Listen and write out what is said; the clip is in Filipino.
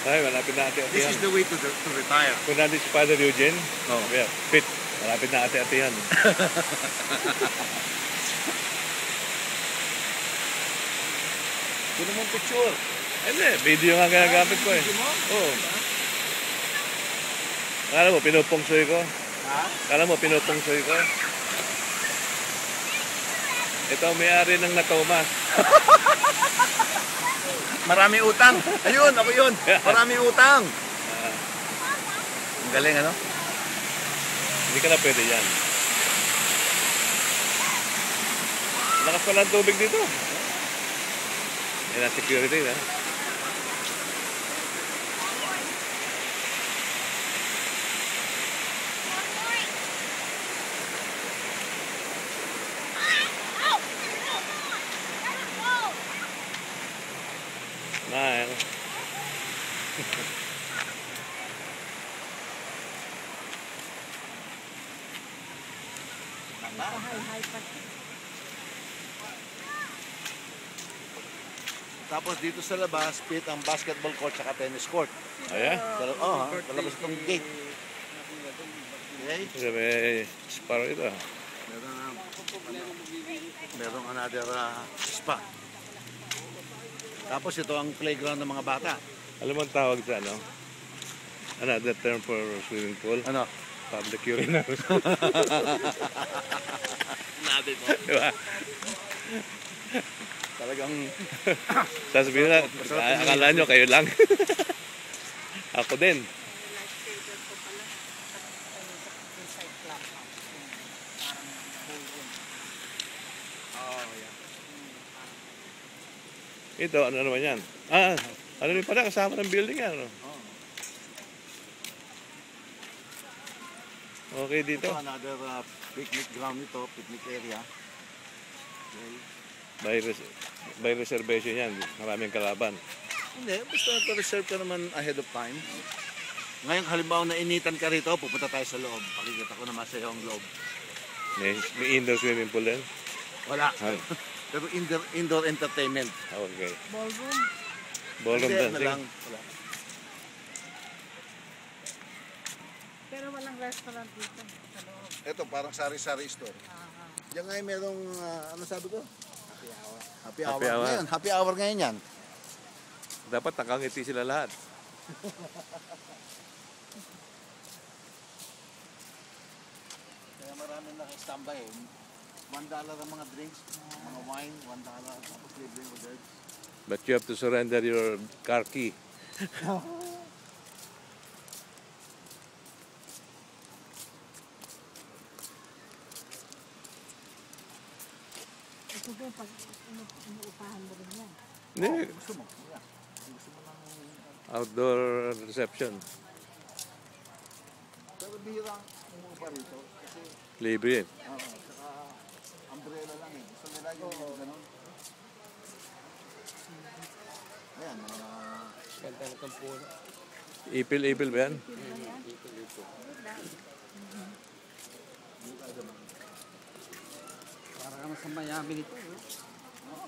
Ay, malapit na ate-ate This yan. is the way to retire. Kung natin si Father Eugene, yeah, fit. Malapit na ate-ate yan. Sino mong picture? Hindi, video nga ginagamit ko eh. Video mo? Oo. Akala mo, pinupungsoy ko? Ha? Akala mo, pinupungsoy ko? Ito ang may-ari ng Natomas. Marami utang. Ayun, ako yun. Marami utang. Ang galing, ano? Hindi ka na pwede yan. Lakas pala ang tubig dito. Yan ang security na. Nah, Tapos dito sa labas, pit ang basketball court at tennis court. oh yeah? Talabas itong gate. Okay? Kasi may sparrow ito. Merong another spa. Tapos ito ang playground ng mga bata. Alam mo ang tawag sa ano? Another term for swimming pool? Ano? Public urinal. Nabi mo. Diba? Talagang Sasabihin na, akala nyo kayo lang. Ako din. Ito, ano naman yan? Ano rin pala, kasama ng building yan. Ano? Okay dito. ito another picnic ground ito, picnic area. Okay. By reservation yan. Maraming kalaban. Hindi, basta nag-reserve ka naman ahead of time. Ngayon, halimbawa na initan ka rito, pupunta tayo sa loob. Pakikita ko naman sa iyo ang loob. May indoor swimming pool din. Wala. Ay. Pero indoor entertainment. Okay. Ballroom. Ballroom Hindi, dancing. lang. Wala. Pero walang restaurant dito sa loob. Ito, parang sari-sari store. Diyan nga merong, ano sabi ko? Happy hour. Happy hour. Happy hour. Ngayon, happy hour ngayon yan. Dapat nakangiti sila lahat. Kaya maraming nakastambay. $1 ang mga drinks, mga wine, $1. Tapos libre mo dyan. But you have to surrender your car key. Ito din, pag inuupahan mo rin yan. Hindi. Gusto mo? Yeah. Gusto mo ng... Outdoor reception. Pero bihira umuupa rito. Kasi, Libre. saka umbrella lang eh. Gusto nila yung ganun. Ayan, mga... Ganda na itong puno. Ipil-ipil ba yan? Para naman sa Miami nito. No?